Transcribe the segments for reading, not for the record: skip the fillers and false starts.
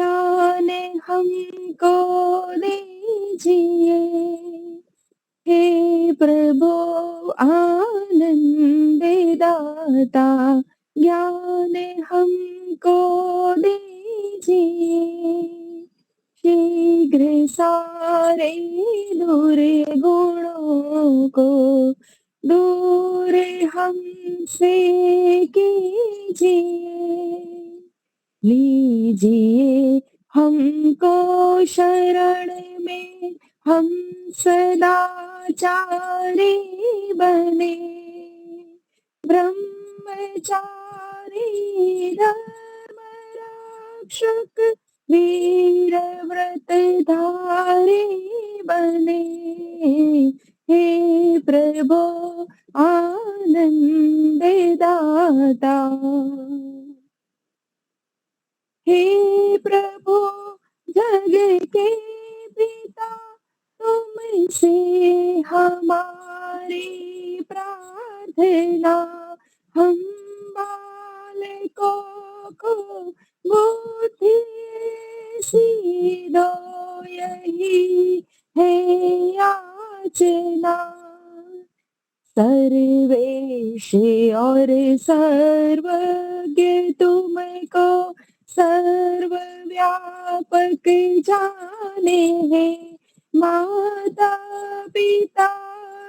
ज्ञान हमको दीजिए। हे प्रभु आनंद दाता, ज्ञान हमको दीजिए। शीघ्र सारे दुर्गुणों को दूर हमसे कीजिए। लीजिए हमको शरण में, हम सदाचारी बने। ब्रह्मचारी धर्म रक्षक वीर व्रत धारी बने। हे प्रभु आनंद दाता, हे प्रभु जग के पिता, तुमसे हमारी प्रार्थना। हम बालकों को बुद्धि सी दो, यही है याचना। सर्वेश और सर्वज्ञ तुमको सर्वव्यापक जाने हैं। माता पिता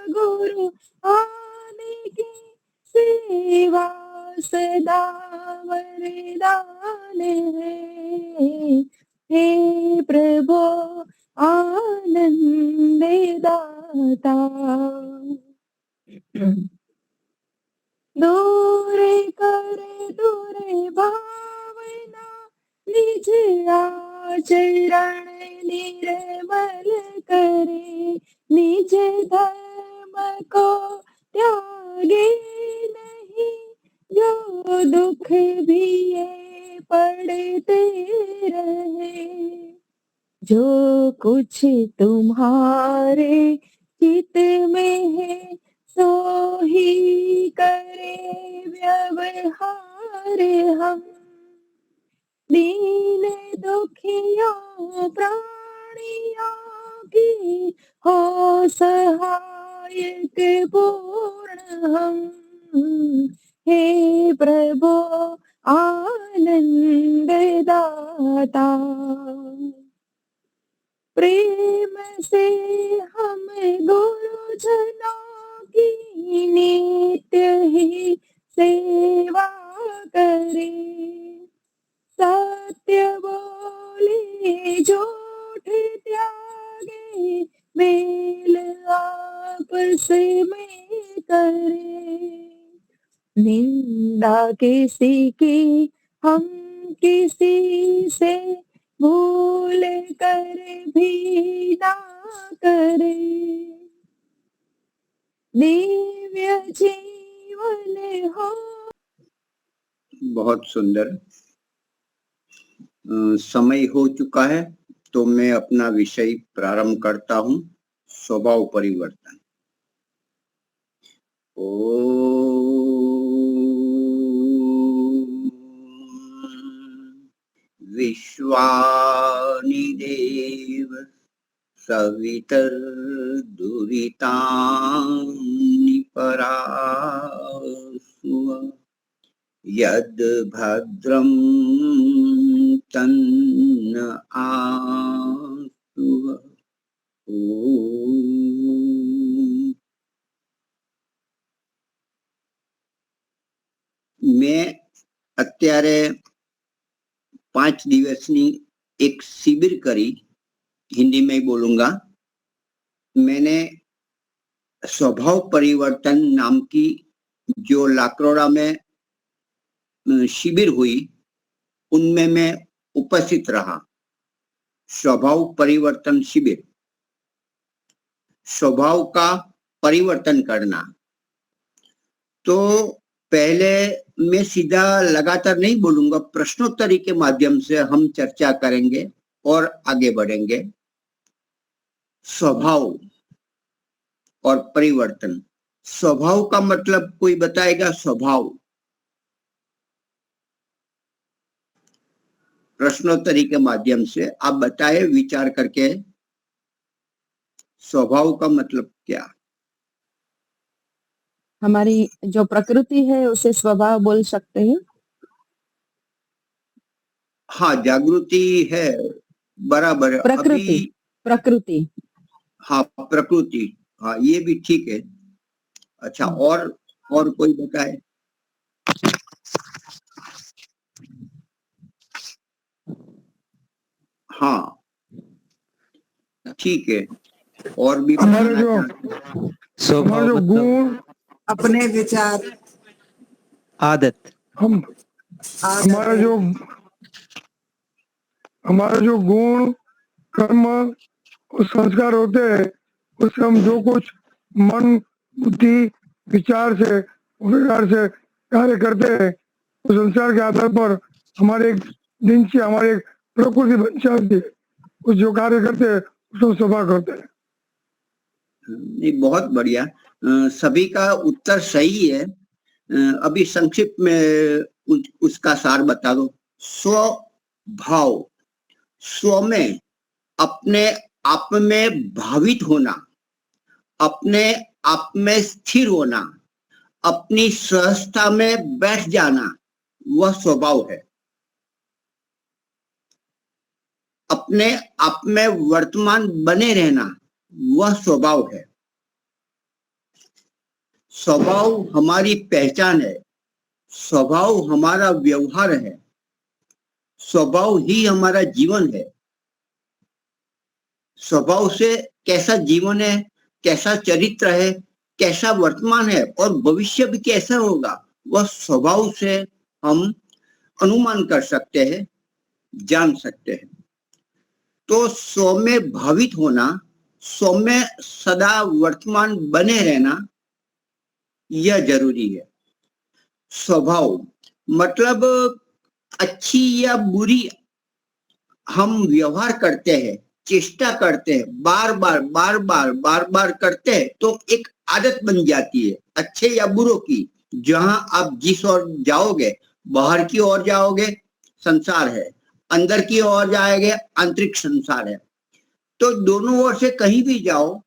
गुरु आने की सेवा सदा वरदान है। हे प्रभु आनंद दाता, दूर कर दूर भावना, निज आचरण निर्मल करे। निज धर्म को त्यागे नहीं, जो दुख भी ये पड़ते रहे। जो कुछ तुम्हारे चित में है, सो ही करे व्यवहार हम। दीन दुखियों प्राणियों की हो सहायक पूर्ण हम। हे प्रभु आनंद दाता, प्रेम से हम गुरुजनों की नित्य ही सेवा करें। सत्य बोले झूठ त्यागे, मेल आपस में करें। निंदा किसी की हम किसी से भूल कर भी ना करें। दिव्य जीवन हो। बहुत सुंदर। समय हो चुका है तो मैं अपना विषय प्रारंभ करता हूं, स्वभाव परिवर्तन। विश्वानि देव सवितर्दुरितानि परासुव, यद् भद्रं तन्न आस्तु। मैं અત્યારે 5 દિવસની एक शिविर करी, हिंदी में ही बोलूंगा। मैंने स्वभाव परिवर्तन नाम की जो लाकरोड़ा में शिविर हुई, उनमें मैं उपस्थित रहा। स्वभाव परिवर्तन शिविर, स्वभाव का परिवर्तन करना। तो पहले मैं सीधा लगातार नहीं बोलूंगा, प्रश्नोत्तरी के माध्यम से हम चर्चा करेंगे और आगे बढ़ेंगे। स्वभाव और परिवर्तन। स्वभाव का मतलब कोई बताएगा? स्वभाव प्रश्नोत्तरी के माध्यम से आप बताए विचार करके, स्वभाव का मतलब क्या? हमारी जो प्रकृति है उसे स्वभाव बोल सकते हैं। हाँ, जागृति है, बराबर है। प्रकृति, अभी प्रकृति। हाँ, प्रकृति, हाँ ये भी ठीक है। अच्छा, और कोई बताए? हाँ ठीक है, और भी हमारे बताना जो चाहते हैं? हमारे जो गुण, अपने विचार, आदत, हमारा जो गुण, कर्म और संस्कार होते हैं, उससे हम जो कुछ मन, बुद्धि, विचार से प्रकार से कार्य करते हैं, उस संस्कार के आधार पर हमारे एक दिनचर्या, हमारी एक प्रकृति बन जाती है। उस जो कार्य करते हैं उसको स्वभाव करते हैं। नहीं, बहुत बढ़िया। सभी का उत्तर सही है। अभी संक्षिप्त में उसका सार बता दो। स्वभाव, स्व में अपने आप में भावित होना, अपने आप में स्थिर होना, अपनी सहजता में बैठ जाना, वह स्वभाव है। अपने आप में वर्तमान बने रहना, वह स्वभाव है। स्वभाव हमारी पहचान है, स्वभाव हमारा व्यवहार है, स्वभाव ही हमारा जीवन है। स्वभाव से कैसा जीवन है, कैसा चरित्र है, कैसा वर्तमान है और भविष्य भी कैसा होगा, वह स्वभाव से हम अनुमान कर सकते हैं, जान सकते हैं। तो स्व में भावित होना, स्व में सदा वर्तमान बने रहना, यह जरूरी है। स्वभाव मतलब अच्छी या बुरी हम व्यवहार करते हैं, चेष्टा करते हैं, बार बार करते हैं तो एक आदत बन जाती है, अच्छे या बुरों की। जहां आप जिस ओर जाओगे, बाहर की ओर जाओगे संसार है, अंदर की ओर जाएंगे आंतरिक संसार है। तो दोनों ओर से कहीं भी जाओ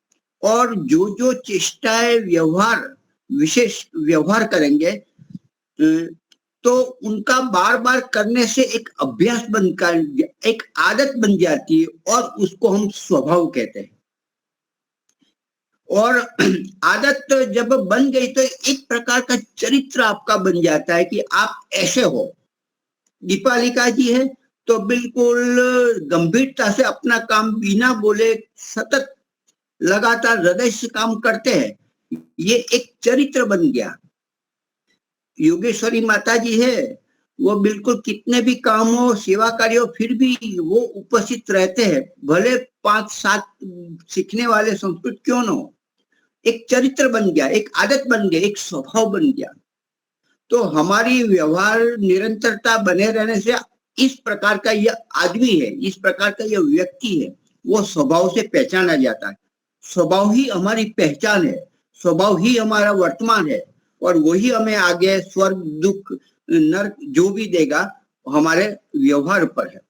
और जो जो चेष्टाएं, व्यवहार, विशेष व्यवहार करेंगे तो उनका बार बार करने से एक अभ्यास बनकर एक आदत बन जाती है और उसको हम स्वभाव कहते हैं। और आदत जब बन गई तो एक प्रकार का चरित्र आपका बन जाता है कि आप ऐसे हो। दीपालिका जी है तो बिल्कुल गंभीरता से अपना काम बिना बोले सतत लगातार हृदय से काम करते हैं, ये एक चरित्र बन गया। योगेश्वरी माता जी है, वो बिल्कुल कितने भी काम हो, सेवा कार्य हो, फिर भी वो उपस्थित रहते हैं, भले 5-7 सीखने वाले संस्कृत क्यों न हो। एक चरित्र बन गया, एक आदत बन गया, एक स्वभाव बन गया। तो हमारी व्यवहार निरंतरता बने रहने से इस प्रकार का यह आदमी है, इस प्रकार का यह व्यक्ति है, वो स्वभाव से पहचाना जाता है। स्वभाव ही हमारी पहचान है, स्वभाव ही हमारा वर्तमान है और वही हमें आगे स्वर्ग, दुख, नरक जो भी देगा हमारे व्यवहार पर है।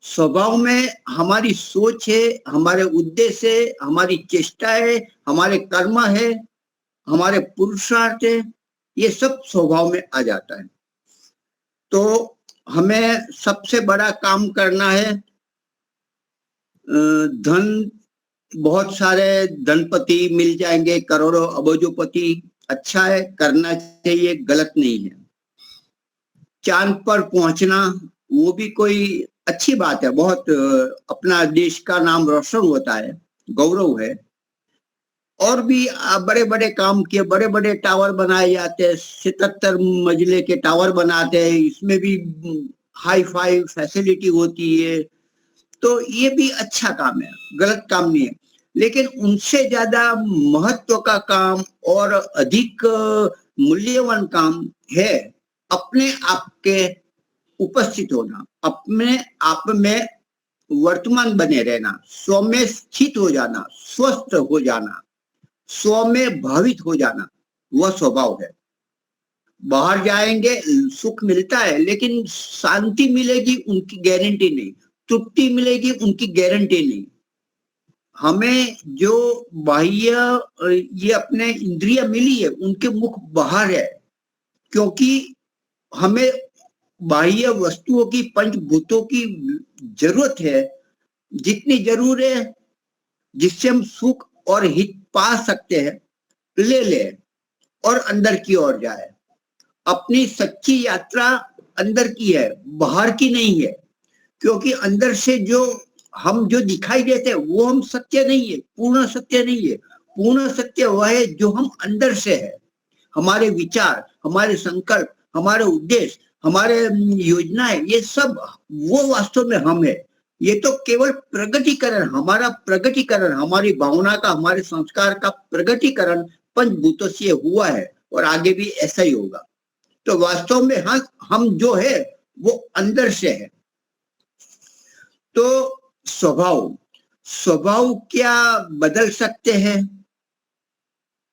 स्वभाव में हमारी सोच है, हमारे उद्देश्य है, हमारी चेष्टा है, हमारे कर्म है, हमारे पुरुषार्थ है, ये सब स्वभाव में आ जाता है। तो हमें सबसे बड़ा काम करना है। धन, बहुत सारे धनपति मिल जाएंगे, करोड़ों अबजोपति, अच्छा है, करना चाहिए, गलत नहीं है। चांद पर पहुंचना वो भी कोई अच्छी बात है, बहुत अपना देश का नाम रोशन होता है, गौरव है। और भी बड़े बड़े काम किए, बड़े बड़े टावर बनाए जाते हैं, 77 मंजिले के टावर बनाते हैं, इसमें भी हाई फाई फैसिलिटी होती है, तो ये भी अच्छा काम है, गलत काम नहीं है। लेकिन उनसे ज्यादा महत्व का काम और अधिक मूल्यवान काम है अपने आप के उपस्थित होना, अपने आप में वर्तमान बने रहना, स्व में स्थित हो जाना, स्वस्थ हो जाना, स्व में भावित हो जाना, वह स्वभाव है। बाहर जाएंगे सुख मिलता है, लेकिन शांति मिलेगी उनकी गारंटी नहीं, तृप्ति मिलेगी उनकी गारंटी नहीं। हमें जो बाह्य ये अपने इंद्रिय मिली है उनके मुख बाहर है, क्योंकि हमें बाह्य वस्तुओं की, पंचभूतों की जरूरत है, जितनी जरूर है जिससे हम सुख और हित पा सकते हैं ले ले और अंदर की ओर जाए। अपनी सच्ची यात्रा अंदर की है, बाहर की नहीं है, क्योंकि अंदर से जो हम जो दिखाई देते हैं वो हम सत्य नहीं है, पूर्ण सत्य नहीं है। पूर्ण सत्य वह है जो हम अंदर से है। हमारे विचार, हमारे संकल्प, हमारे उद्देश्य, हमारे योजनाएं, ये सब वो वास्तव में हम है। ये तो केवल प्रगटीकरण, हमारा प्रगटीकरण, हमारी भावना का, हमारे संस्कार का प्रगटीकरण पंचभूतों से हुआ है और आगे भी ऐसा ही होगा। तो वास्तव में हम जो है वो अंदर से है। तो स्वभाव क्या बदल सकते हैं?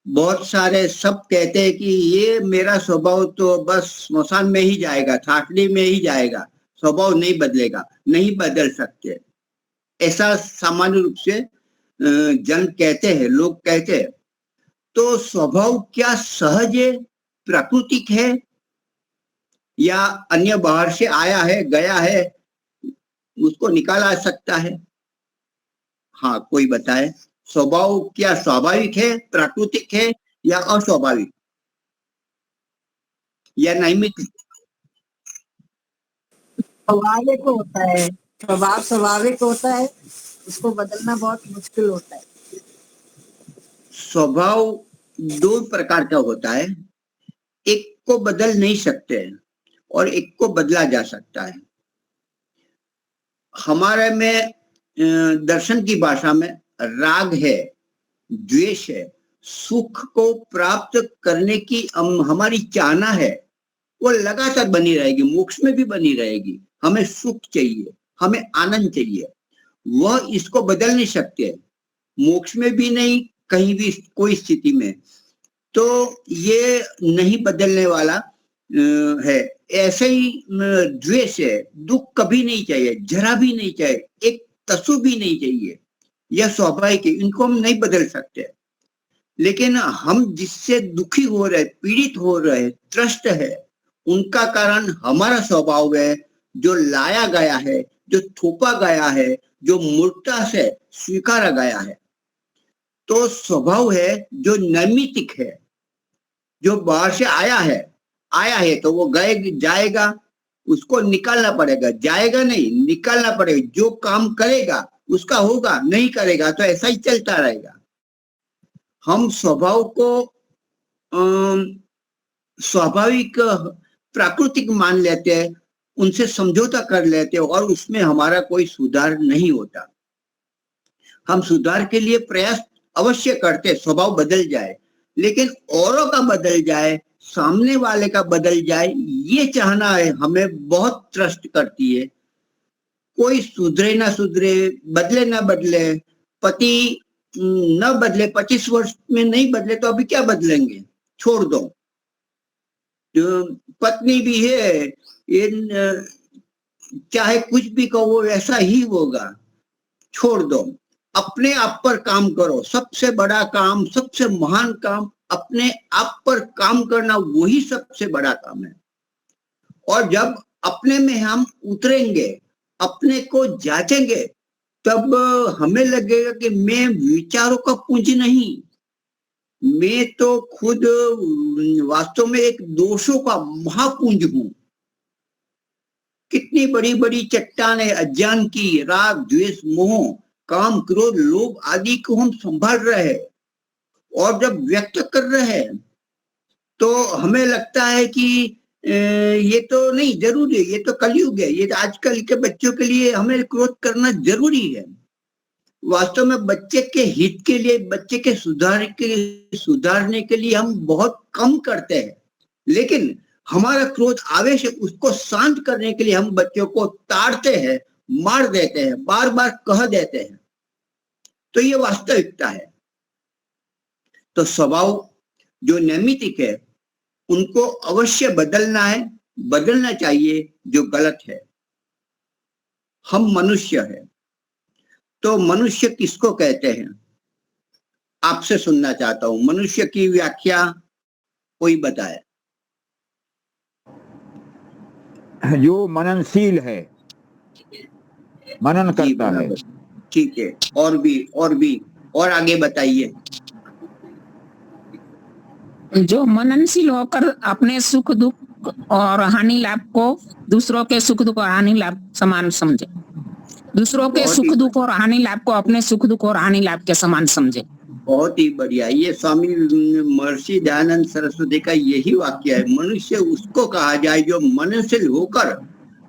बहुत सारे सब कहते हैं कि ये मेरा स्वभाव तो बस स्मशान में ही जाएगा, ठाठड़ी में ही जाएगा, स्वभाव नहीं बदलेगा। नहीं बदल सकते, ऐसा सामान्य रूप से जन कहते हैं, लोग कहते हैं। तो स्वभाव क्या सहज है, प्राकृतिक है, या अन्य बाहर से आया है, गया है, उसको निकाला सकता है? हाँ, कोई बताए, स्वभाव क्या स्वाभाविक है, प्राकृतिक है, या अस्वाभाविक, या नैमित्तिक? स्वाभाविक होता है, स्वभाव स्वाभाविक होता है, उसको बदलना बहुत मुश्किल होता है। स्वभाव दो प्रकार का होता है, एक को बदल नहीं सकते और एक को बदला जा सकता है। हमारे में दर्शन की भाषा में राग है, द्वेष है, सुख को प्राप्त करने की हमारी चाहना है, वो लगातार बनी रहेगी, मोक्ष में भी बनी रहेगी। हमें सुख चाहिए, हमें आनंद चाहिए, वह इसको बदल नहीं सकते, मोक्ष में भी नहीं, कहीं भी कोई स्थिति में। तो ये नहीं बदलने वाला है। ऐसे ही द्वेष है, दुख कभी नहीं चाहिए, जरा भी नहीं चाहिए, एक तसु भी नहीं चाहिए, यह स्वाभाविक है, इनको हम नहीं बदल सकते। लेकिन हम जिससे दुखी हो रहे, पीड़ित हो रहे, त्रस्त है, उनका कारण हमारा स्वभाव है, जो लाया गया है, जो थोपा गया है, जो मूर्खता से स्वीकारा गया है। तो स्वभाव है जो नैमित्तिक है, जो बाहर से आया है तो वो जाएगा, उसको निकालना पड़ेगा, जाएगा नहीं, निकालना पड़ेगा। जो काम करेगा उसका होगा, नहीं करेगा तो ऐसा ही चलता रहेगा। हम स्वभाव को स्वाभाविक, प्राकृतिक मान लेते हैं, उनसे समझौता कर लेते हैं और उसमें हमारा कोई सुधार नहीं होता। हम सुधार के लिए प्रयास अवश्य करते, स्वभाव बदल जाए, लेकिन औरों का बदल जाए, सामने वाले का बदल जाए, ये चाहना है हमें बहुत त्रस्त करती है। कोई सुधरे ना सुधरे, बदले ना बदले, पति न बदले, 25 वर्ष में नहीं बदले तो अभी क्या बदलेंगे, छोड़ दो। पत्नी भी है, चाहे कुछ भी कहो वैसा ही होगा, छोड़ दो। अपने आप पर काम करो, सबसे बड़ा काम, सबसे महान काम अपने आप पर काम करना, वही सबसे बड़ा काम है। और जब अपने में हम उतरेंगे, अपने को जांचेंगे, तब हमें लगेगा कि मैं विचारों का पुंज नहीं, मैं तो खुद वास्तव में एक दोषों का महापुंज हूं। कितनी बड़ी बड़ी चट्टानें अज्ञान की, राग द्वेष मोह काम क्रोध लोभ आदि को हम संभाल रहे हैं, और जब व्यक्त कर रहे हैं तो हमें लगता है कि ये तो नहीं जरूरी है, ये तो कलयुग है, ये तो आजकल के बच्चों के लिए हमें क्रोध करना जरूरी है। वास्तव में बच्चे के हित के लिए, बच्चे के सुधारने के लिए हम बहुत कम करते हैं, लेकिन हमारा क्रोध आवेश है, उसको शांत करने के लिए हम बच्चों को ताड़ते हैं, मार देते हैं, बार बार कह देते हैं। तो ये वास्तविकता है। तो स्वभाव जो नैमित्तिक है उनको अवश्य बदलना है, बदलना चाहिए जो गलत है। हम मनुष्य हैं, तो मनुष्य किसको कहते हैं? आपसे सुनना चाहता हूं, मनुष्य की व्याख्या कोई बताए। जो मननशील है, मनन जी करता है। बराबर, ठीक है। और आगे बताइए। जो मननशील होकर अपने सुख दुख और हानि लाभ को दूसरों के सुख दुख और हानि लाभ समान समझे। दूसरों के बहुत सुख ही दुख और हानि लाभ को अपने सुख दुख और हानि लाभ के समान समझे। बहुत ही बढ़िया। ये स्वामी महर्षि दयानंद सरस्वती का यही वाक्य है। मनुष्य उसको कहा जाए जो मननशील होकर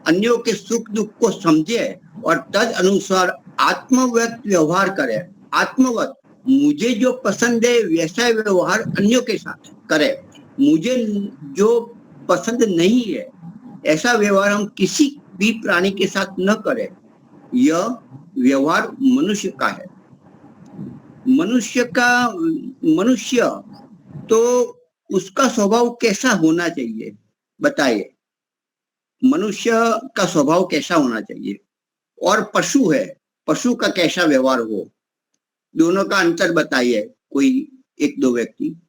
अन्यों के सुख दुख को समझे और तद अनुसार आत्मवत व्यवहार करे। आत्मवत, मुझे जो पसंद है वैसा व्यवहार अन्यों के साथ करे। मुझे जो पसंद नहीं है ऐसा व्यवहार हम किसी भी प्राणी के साथ न करें। यह व्यवहार मनुष्य का है। मनुष्य तो उसका स्वभाव कैसा होना चाहिए बताइए। मनुष्य का स्वभाव कैसा होना चाहिए? और पशु है, पशु का कैसा व्यवहार हो, दोनों का अंतर बताइए कोई एक दो व्यक्ति।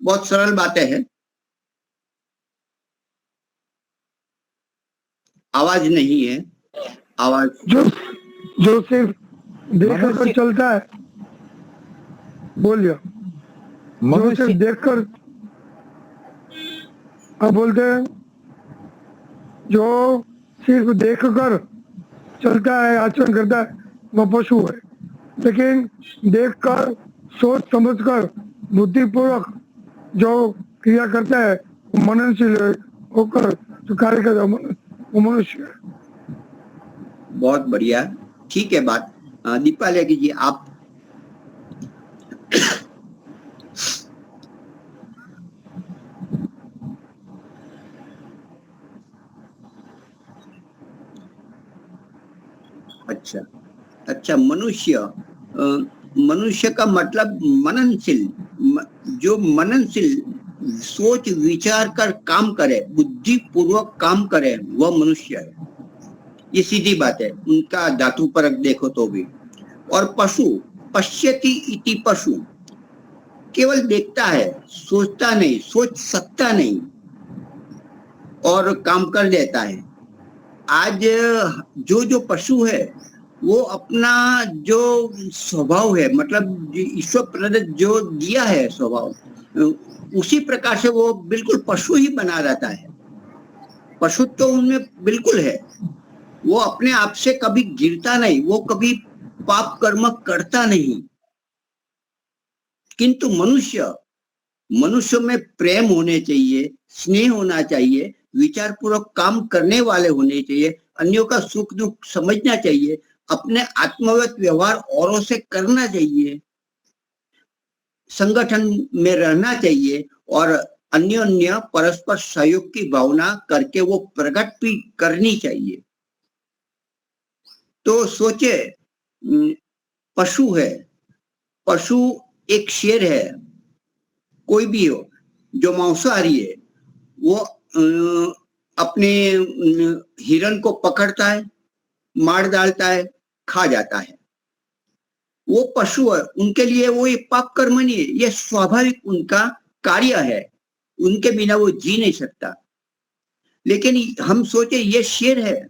बहुत सरल बातें हैं। आवाज नहीं है, आवाज। जो सिर्फ देखकर मनुष्य- चलता है, बोलिए। जो मनुष्य सिर्फ देखकर, अब बोलते हैं जो सिर्फ देखकर चलता है, आचरण करता है, वह पशु है। लेकिन देखकर, सोच समझकर, बुद्धिपूर्वक जो क्रिया करता है वो मननशील होकर जो कार्य करता है वो मनुष्य है। बहुत बढ़िया, ठीक है बात। दीपालिया कीजिए आप। अच्छा, मनुष्य का मतलब मननशील। जो मननशील सोच विचार कर काम करे, बुद्धि पूर्वक काम करे, वह मनुष्य है। ये सीधी बात है, उनका धातु परक देखो तो भी। और पशु, पश्यति इति पशु, केवल देखता है, सोचता नहीं, सोच सकता नहीं और काम कर देता है। आज जो पशु है वो अपना जो स्वभाव है, मतलब ईश्वर प्रदत्त जो दिया है स्वभाव, उसी प्रकार से वो बिल्कुल पशु ही बना रहता है। पशु तो उनमें बिल्कुल है। वो अपने आप से कभी गिरता नहीं, वो कभी पाप कर्म करता नहीं। किंतु मनुष्य में प्रेम होने चाहिए, स्नेह होना चाहिए, विचार पूर्वक काम करने वाले होने चाहिए, अन्यों का सुख दुख समझना चाहिए, अपने आत्मवत व्यवहार औरों से करना चाहिए, संगठन में रहना चाहिए और अन्योन्य परस्पर सहयोग की भावना करके वो प्रकट भी करनी चाहिए। तो सोचे, पशु है, पशु एक शेर है, कोई भी हो जो मांसाहारी है, वो अपने हिरण को पकड़ता है, मार डालता है, खा जाता है। वो पशु है, उनके लिए वो ये पाप कर्म नहीं है, ये स्वाभाविक उनका कार्य है, उनके बिना वो जी नहीं सकता। लेकिन हम सोचे ये शेर है,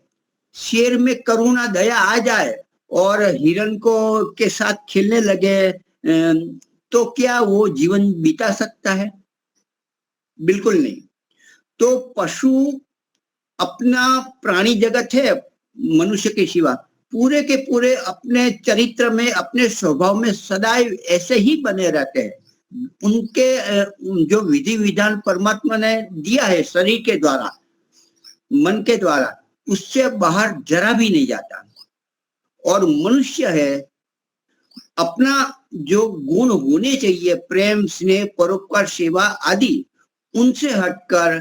शेर में करुणा दया आ जाए और हिरण को के साथ खेलने लगे तो क्या वो जीवन बिता सकता है? बिल्कुल नहीं। तो पशु अपना प्राणी जगत है, मनुष्य के सिवा पूरे के पूरे अपने चरित्र में, अपने स्वभाव में सदैव ऐसे ही बने रहते हैं। उनके जो विधि विधान परमात्मा ने दिया है शरीर के द्वारा, मन के द्वारा, उससे बाहर जरा भी नहीं जाता। और मनुष्य है, अपना जो गुण होने चाहिए, प्रेम स्नेह परोपकार सेवा आदि, उनसे हटकर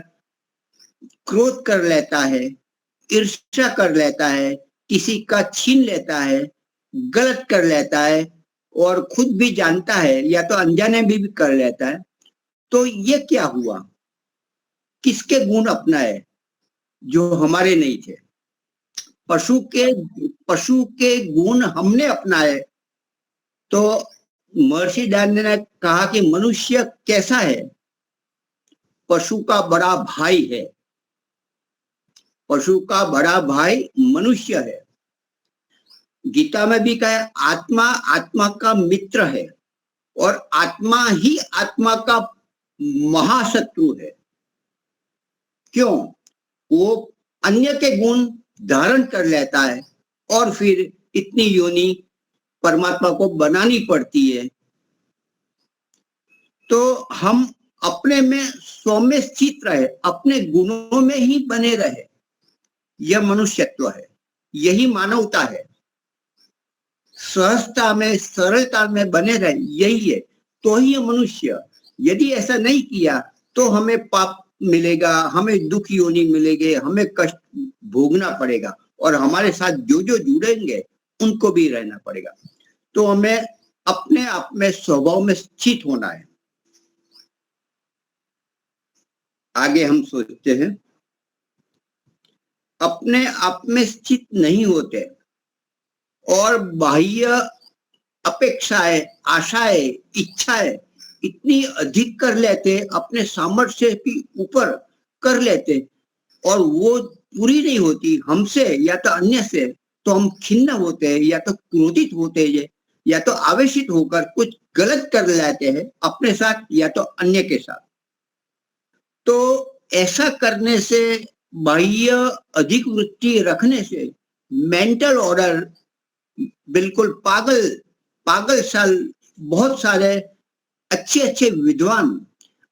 क्रोध कर लेता है, ईर्ष्या कर लेता है, किसी का छीन लेता है, गलत कर लेता है और खुद भी जानता है या तो अनजाने भी कर लेता है। तो ये क्या हुआ? किसके गुण अपनाए जो हमारे नहीं थे। पशु के गुण हमने अपनाए। तो महर्षि दयानंद ने कहा कि मनुष्य कैसा है? पशु का बड़ा भाई है। पशु का बड़ा भाई मनुष्य है। गीता में भी कहा आत्मा आत्मा का मित्र है और आत्मा ही आत्मा का महाशत्रु है। क्यों? वो अन्य के गुण धारण कर लेता है और फिर इतनी योनि परमात्मा को बनानी पड़ती है। तो हम अपने में स्व में स्थित रहे, अपने गुणों में ही बने रहे, यह मनुष्यत्व है, यही मानवता है। सहजता में सरलता में बने रहे, यही है, तो ही मनुष्य। यदि ऐसा नहीं किया तो हमें पाप मिलेगा, हमें दुख योनि मिलेंगे, हमें कष्ट भोगना पड़ेगा और हमारे साथ जो जो जुड़ेंगे उनको भी रहना पड़ेगा। तो हमें अपने आप में स्वभाव में स्थित होना है। आगे हम सोचते हैं, अपने आप में स्थित नहीं होते और बाह्य अपेक्षाएं, आशाएं, इच्छाएं इतनी अधिक कर लेते, अपने सामर्थ्य के ऊपर कर लेते और वो पूरी नहीं होती हमसे या तो अन्य से, तो हम खिन्न होते हैं या तो क्रोधित होते हैं या तो आवेशित होकर कुछ गलत कर लेते हैं अपने साथ या तो अन्य के साथ। तो ऐसा करने से, बाह्य अधिक वृत्ति रखने से मेंटल ऑर्डर बिल्कुल पागल सा, बहुत सारे अच्छे विद्वान,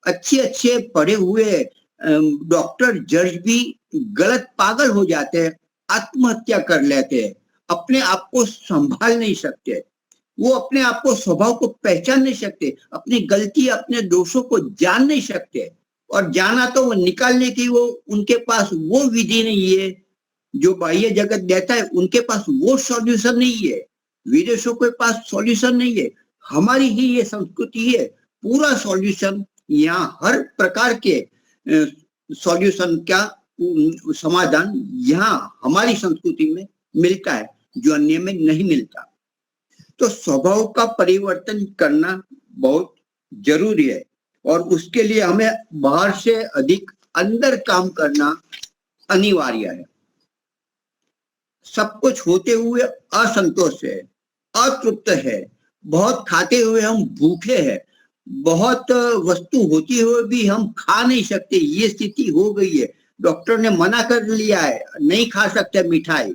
अच्छे पढ़े हुए डॉक्टर, जज भी गलत पागल हो जाते हैं, आत्महत्या कर लेते हैं, अपने आप को संभाल नहीं सकते, वो अपने आप को, स्वभाव को पहचान नहीं सकते, अपनी गलती, अपने दोषों को जान नहीं सकते, और जाना तो वो निकालने की वो उनके पास वो विधि नहीं है जो बाह्य जगत देता है। उनके पास वो सॉल्यूशन नहीं है, विदेशों के पास सॉल्यूशन नहीं है। हमारी ही ये संस्कृति है, पूरा सॉल्यूशन यहाँ, हर प्रकार के सॉल्यूशन का समाधान यहाँ हमारी संस्कृति में मिलता है जो अन्य में नहीं मिलता। तो स्वभाव का परिवर्तन करना बहुत जरूरी है और उसके लिए हमें बाहर से अधिक अंदर काम करना अनिवार्य है। सब कुछ होते हुए असंतोष है, अतृप्त है, बहुत खाते हुए हम भूखे हैं, बहुत वस्तु होती हुए भी हम खा नहीं सकते, ये स्थिति हो गई है। डॉक्टर ने मना कर लिया है, नहीं खा सकते मिठाई,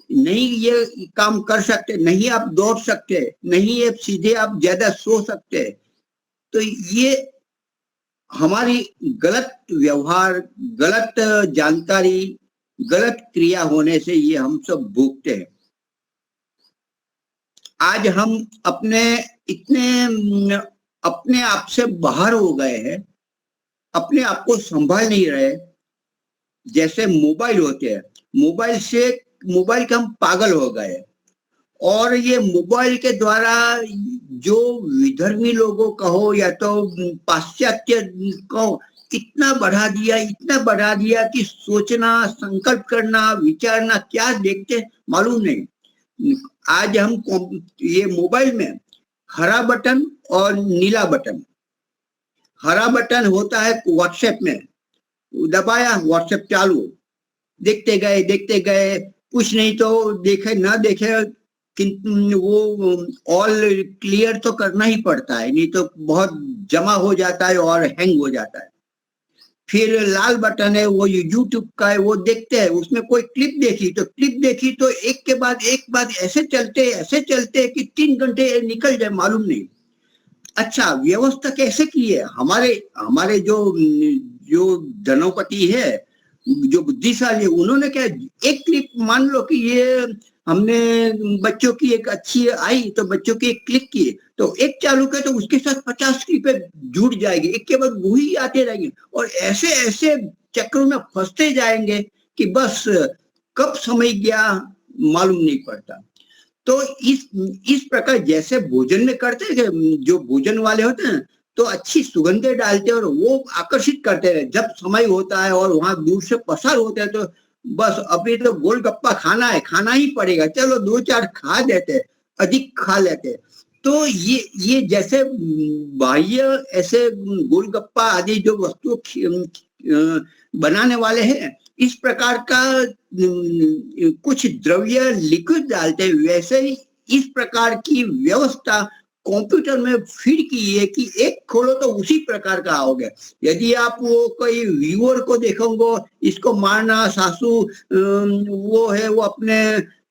नहीं ये काम कर सकते, नहीं आप दौड़ सकते, नहीं ये सीधे आप ज्यादा सो सकते। तो ये हमारी गलत व्यवहार, गलत जानकारी, गलत क्रिया होने से ये हम सब भोगते हैं। आज हम अपने आप से बाहर हो गए हैं, अपने आप को संभाल नहीं रहे। जैसे मोबाइल होते हैं, मोबाइल के हम पागल हो गए और ये मोबाइल के द्वारा जो विधर्मी लोगों का हो या तो पाश्चात्य को इतना बढ़ा दिया कि सोचना, संकल्प करना, विचारना क्या देखते मालूम नहीं। आज हम ये मोबाइल में हरा बटन और नीला बटन, हरा बटन होता है व्हाट्सएप में, दबाया व्हाट्सएप चालू, देखते गए, कुछ नहीं तो देखे ना देखे, किंतु वो ऑल क्लियर तो करना ही पड़ता है, नहीं तो बहुत जमा हो जाता है और हैंग हो जाता है। फिर लाल बटन है, वो यूट्यूब का है, वो देखते हैं, उसमें कोई क्लिप देखी तो एक के बाद एक बात ऐसे चलते कि 3 घंटे निकल जाए मालूम नहीं। अच्छा, व्यवस्था कैसे की है हमारे जो धनोपति है, जो बुद्धिशाली, उन्होंने क्या, एक क्लिक, मान लो कि ये हमने बच्चों की एक अच्छी आई तो बच्चों की एक क्लिक की तो एक चालू किया तो उसके साथ 50 क्लिपें जुड़ जाएगी, एक के बाद वही आते रहेंगे और ऐसे चक्रों में फंसते जाएंगे कि बस कब समय गया मालूम नहीं पड़ता। तो इस प्रकार जैसे भोजन में करते हैं, जो भोजन वाले होते हैं तो अच्छी सुगंधें डालते हैं और वो आकर्षित करते हैं। जब समय होता है और वहां दूर से पसार होते हैं तो बस अभी तो गोलगप्पा खाना है, खाना ही पड़ेगा, चलो 2-4 खा देते हैं, अधिक खा लेते हैं। तो ये जैसे बाह्य ऐसे गोलगप्पा आदि जो वस्तु बनाने वाले हैं, इस प्रकार का कुछ द्रव्य लिक्विड डालते हैं, वैसे ही इस प्रकार की व्यवस्था कंप्यूटर में फीड की है कि एक खोलो तो उसी प्रकार का आओगे। यदि आप वो कोई व्यूअर को देखोगे, इसको मारना सासू वो है, वो अपने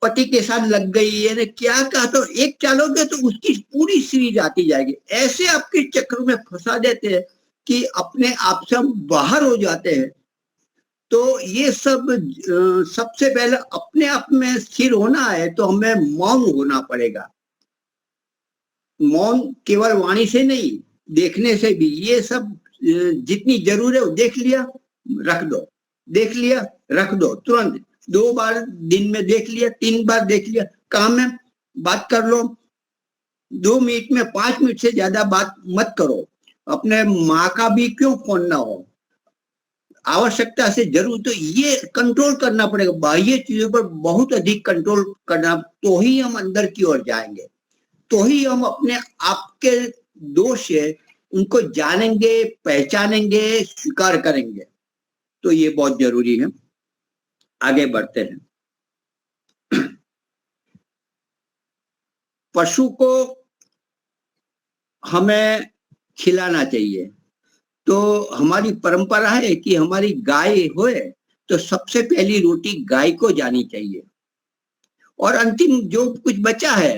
पति के साथ लग गई है, क्या कहा, तो एक चालोगे तो उसकी पूरी सीरीज आती जाएगी। ऐसे आपके चक्र में फंसा देते हैं कि अपने आप से हम बाहर हो जाते हैं। तो ये सब सबसे पहले अपने आप में स्थिर होना है तो हमें मौन होना पड़ेगा। मौन केवल वाणी से नहीं, देखने से भी। ये सब जितनी जरूर है देख लिया रख दो, देख लिया रख दो, तुरंत 2 बार दिन में देख लिया, 3 बार देख लिया। काम में बात कर लो, 2 मिनट में 5 मिनट से ज्यादा बात मत करो। अपने माँ का भी क्यों फोन ना हो, आवश्यकता से जरूर। तो ये कंट्रोल करना पड़ेगा, बाह्य चीजों पर बहुत अधिक कंट्रोल करना, तो ही हम अंदर की ओर जाएंगे, तो ही हम अपने आप के दोष है उनको जानेंगे, पहचानेंगे, स्वीकार करेंगे। तो ये बहुत जरूरी है। आगे बढ़ते हैं। पशु को हमें खिलाना चाहिए। तो हमारी परंपरा है कि हमारी गाय होए तो सबसे पहली रोटी गाय को जानी चाहिए, और अंतिम जो कुछ बचा है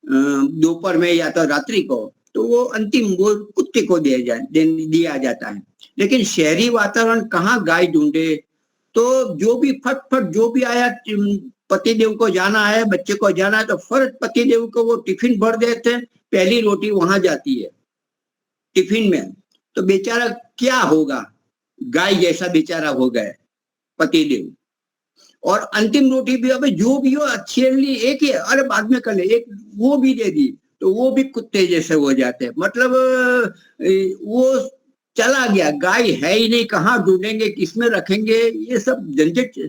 दोपहर में या तो रात्रि को, तो वो अंतिम वो कुत्ते को दिया जाता है। लेकिन शहरी वातावरण कहाँ गाय ढूंढे, तो जो भी फटफट जो भी आया, पतिदेव को जाना है, बच्चे को जाना है, तो फट पतिदेव को वो टिफिन भर देते हैं, पहली रोटी वहां जाती है टिफिन में। तो बेचारा क्या होगा, गाय जैसा बेचारा हो गया पतिदेव। और अंतिम रोटी भी अबे जो भी हो अच्छी एक ही, अरे बाद में कर ले, एक वो भी दे दी, तो वो भी कुत्ते जैसे हो जाते हैं। मतलब वो चला गया, गाय है ही नहीं, कहाँ ढूंढेंगे, किसमें रखेंगे, ये सब झंझट।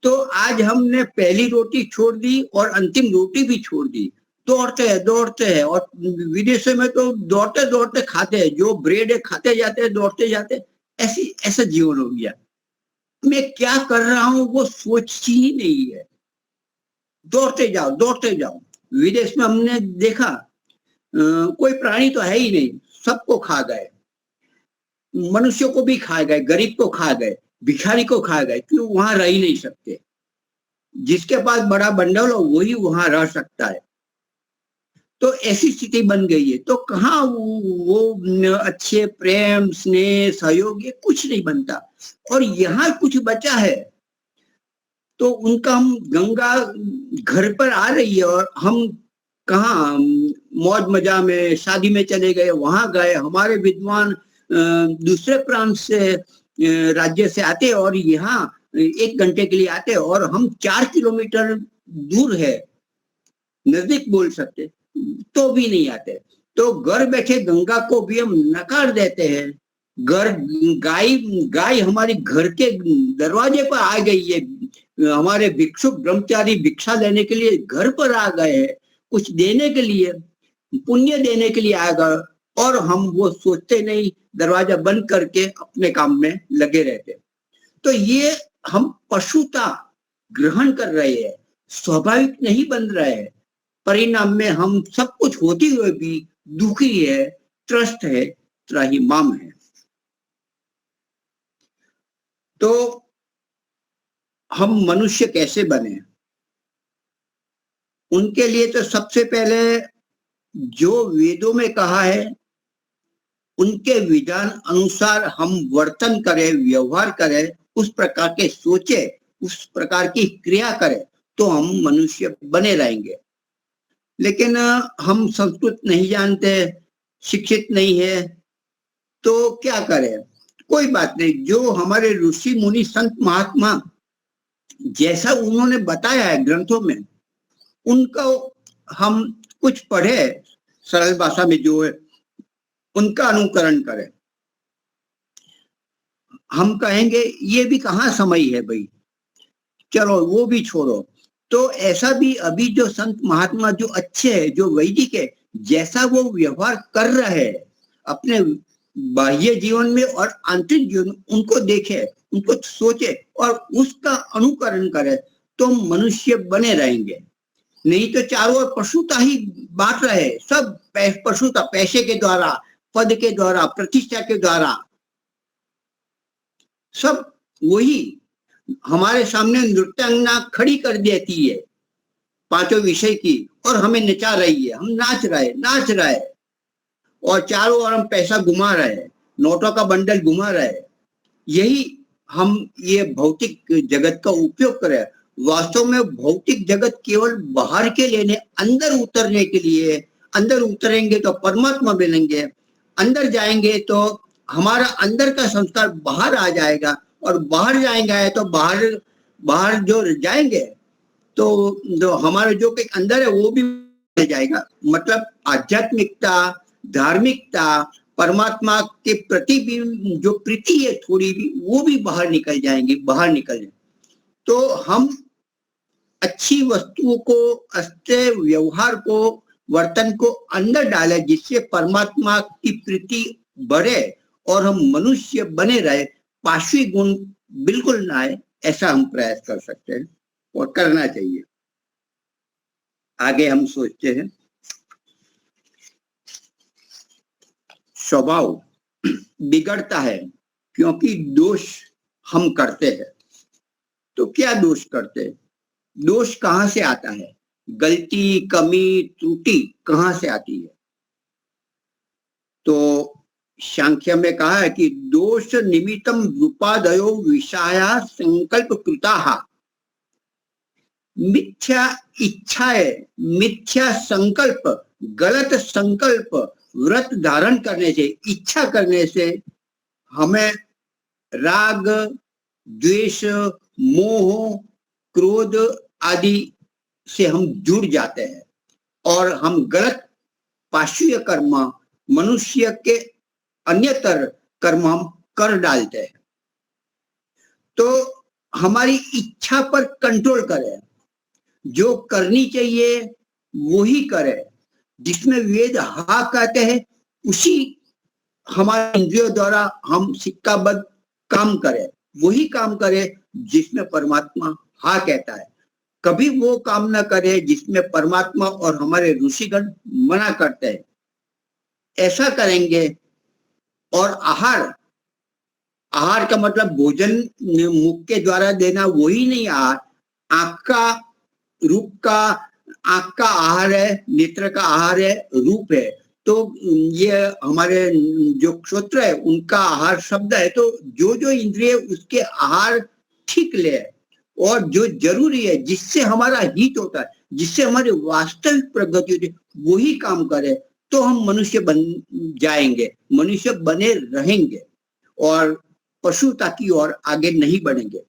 तो आज हमने पहली रोटी छोड़ दी और अंतिम रोटी भी छोड़ दी, दौड़ते हैं। और विदेशों में तो दौड़ते दौड़ते खाते हैं, जो ब्रेड है खाते जाते हैं, दौड़ते जाते, ऐसा जीवन हो गया। मैं क्या कर रहा हूं वो सोचती ही नहीं है, दौड़ते जाओ। विदेश में हमने देखा कोई प्राणी तो है ही नहीं, सबको खा गए, मनुष्यों को भी खा गए, गरीब को खा गए, भिखारी को खा गए, क्यों, वहां रह ही नहीं सकते। जिसके पास बड़ा बंडल हो वही वहां रह सकता है। तो ऐसी स्थिति बन गई है। तो कहाँ वो अच्छे प्रेम, स्नेह, सहयोग, ये कुछ नहीं बनता। और यहाँ कुछ बचा है तो उनका हम, गंगा घर पर आ रही है और हम कहाँ मौज मजा में शादी में चले गए, वहां गए, हमारे विद्वान दूसरे प्रांत से राज्य से आते और यहाँ 1 घंटे के लिए आते, और हम 4 किलोमीटर दूर है, नजदीक बोल सकते, तो भी नहीं आते। तो घर बैठे गंगा को भी हम नकार देते हैं। गाय हमारी घर के दरवाजे पर आ गई है, हमारे भिक्षुक ब्रह्मचारी भिक्षा लेने के लिए घर पर आ गए हैं, कुछ देने के लिए, पुण्य देने के लिए आ गए, और हम वो सोचते नहीं, दरवाजा बंद करके अपने काम में लगे रहते। तो ये हम पशुता ग्रहण कर रहे हैं, स्वाभाविक नहीं बन रहे हैं। परिणाम में हम सब कुछ होते हुए भी दुखी है, त्रस्त है, त्राहिमाम है। तो हम मनुष्य कैसे बने, उनके लिए तो सबसे पहले जो वेदों में कहा है उनके विधान अनुसार हम वर्तन करें, व्यवहार करें, उस प्रकार के सोचे, उस प्रकार की क्रिया करें, तो हम मनुष्य बने रहेंगे। लेकिन हम संस्कृत नहीं जानते, शिक्षित नहीं है, तो क्या करें, कोई बात नहीं। जो हमारे ऋषि मुनि संत महात्मा जैसा उन्होंने बताया है ग्रंथों में, उनको हम कुछ पढ़े सरल भाषा में, जो है उनका अनुकरण करें। हम कहेंगे ये भी कहाँ समय है भाई, चलो वो भी छोड़ो। तो ऐसा भी अभी जो संत महात्मा जो अच्छे हैं, जो वैदिक है, जैसा वो व्यवहार कर रहे हैं अपने बाह्य जीवन में और आंतरिक जीवन में, उनको देखे, उनको सोचे और उसका अनुकरण करे तो मनुष्य बने रहेंगे। नहीं तो चारों ओर पशुता ही बांट रहे, सब पशुता, पैसे के द्वारा, पद के द्वारा, प्रतिष्ठा के द्वारा, सब वही हमारे सामने नृत्यांगना खड़ी कर देती है पांचों विषय की और हमें नचा रही है, हम नाच रहे और चारों ओर हम पैसा घुमा रहे हैं, नोटों का बंडल घुमा रहे हैं। यही हम ये भौतिक जगत का उपयोग करें। वास्तव में भौतिक जगत केवल बाहर के लेने, अंदर उतरने के लिए। अंदर उतरेंगे तो परमात्मा मिलेंगे, अंदर जाएंगे तो हमारा अंदर का संस्कार बाहर आ जाएगा और बाहर जाएंगे तो बाहर जो जाएंगे तो जो हमारा जो के अंदर है वो भी जाएगा। मतलब आध्यात्मिकता, धार्मिकता, परमात्मा के प्रति भी जो प्रीति है थोड़ी भी, वो भी बाहर निकल जाएंगे। तो हम अच्छी वस्तुओं को, अच्छे व्यवहार को, वर्तन को अंदर डाले जिससे परमात्मा की प्रीति बढ़े और हम मनुष्य बने रहे, पाशवी गुण बिल्कुल ना आए, ऐसा हम प्रयास कर सकते हैं और करना चाहिए। आगे हम सोचते हैं स्वभाव बिगड़ता है क्योंकि दोष हम करते हैं। तो क्या दोष करते हैं? दोष कहाँ से आता है? गलती, कमी, त्रुटि कहाँ से आती है? तो सांख्य में कहा है कि दोष निमित्तम रूपादयो विषया संकल्प कृताः। मिथ्या इच्छाएं, मिथ्या संकल्प, गलत संकल्प, व्रत धारण करने से, इच्छा करने से हमें राग, द्वेष, मोह, क्रोध आदि से हम जुड़ जाते हैं और हम गलत पाशवीय कर्म, मनुष्य के अन्यतर कर्म हम कर डालते हैं। तो हमारी इच्छा पर कंट्रोल करें, जो करनी चाहिए वही करें, जिसमें वेद हा कहते हैं उसी हमारे इंद्रियों द्वारा हम सिक्काबद्ध काम करें, वही काम करें जिसमें परमात्मा हा कहता है। कभी वो काम ना करे जिसमें परमात्मा और हमारे ऋषिगण मना करते हैं। ऐसा करेंगे और आहार का मतलब भोजन मुख के द्वारा देना वही नहीं आहार, आंख का, रूप का, आंख का आहार है, नेत्र का आहार है, रूप है। तो ये हमारे जो क्षोत्र है उनका आहार शब्द है। तो जो जो इंद्रिय उसके आहार ठीक ले और जो जरूरी है, जिससे हमारा हित होता है, जिससे हमारी वास्तविक प्रगति होती है, वही काम करे तो हम मनुष्य बन जाएंगे, मनुष्य बने रहेंगे और पशुता की ओर आगे नहीं बढ़ेंगे।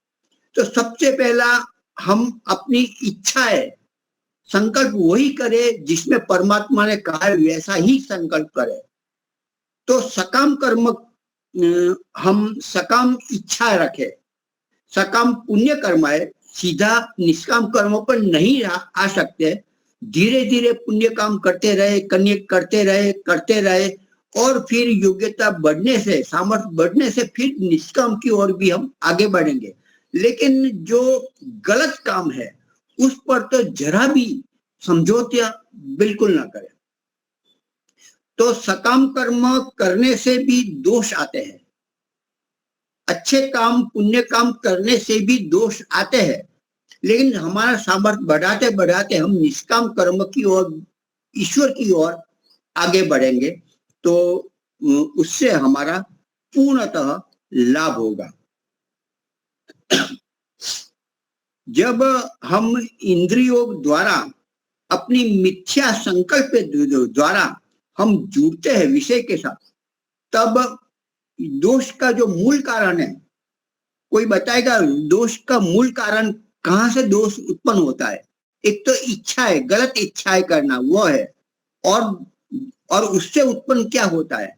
तो सबसे पहला हम अपनी इच्छाएं, संकल्प वही करें जिसमें परमात्मा ने कहा है वैसा ही संकल्प करें। तो सकाम कर्म, हम सकाम इच्छा रखें, सकाम पुण्य कर्म है, सीधा निष्काम कर्मों पर नहीं आ सकते। धीरे धीरे पुण्य काम करते रहे और फिर योग्यता बढ़ने से, सामर्थ्य बढ़ने से फिर निष्काम की ओर भी हम आगे बढ़ेंगे। लेकिन जो गलत काम है उस पर तो जरा भी समझौता बिल्कुल ना करें। तो सकाम कर्म करने से भी दोष आते हैं, अच्छे काम, पुण्य काम करने से भी दोष आते हैं। लेकिन हमारा सामर्थ्य बढ़ाते बढ़ाते हम निष्काम कर्म की ओर, ईश्वर की ओर आगे बढ़ेंगे तो उससे हमारा पूर्णतः लाभ होगा। जब हम इंद्रियों द्वारा, अपनी मिथ्या संकल्प द्वारा हम जुड़ते हैं विषय के साथ, तब दोष का जो मूल कारण है, कोई बताएगा दोष का मूल कारण कहाँ से दोष उत्पन्न होता है? एक तो इच्छा है, गलत इच्छाएं करना वो है, और उससे उत्पन्न क्या होता है?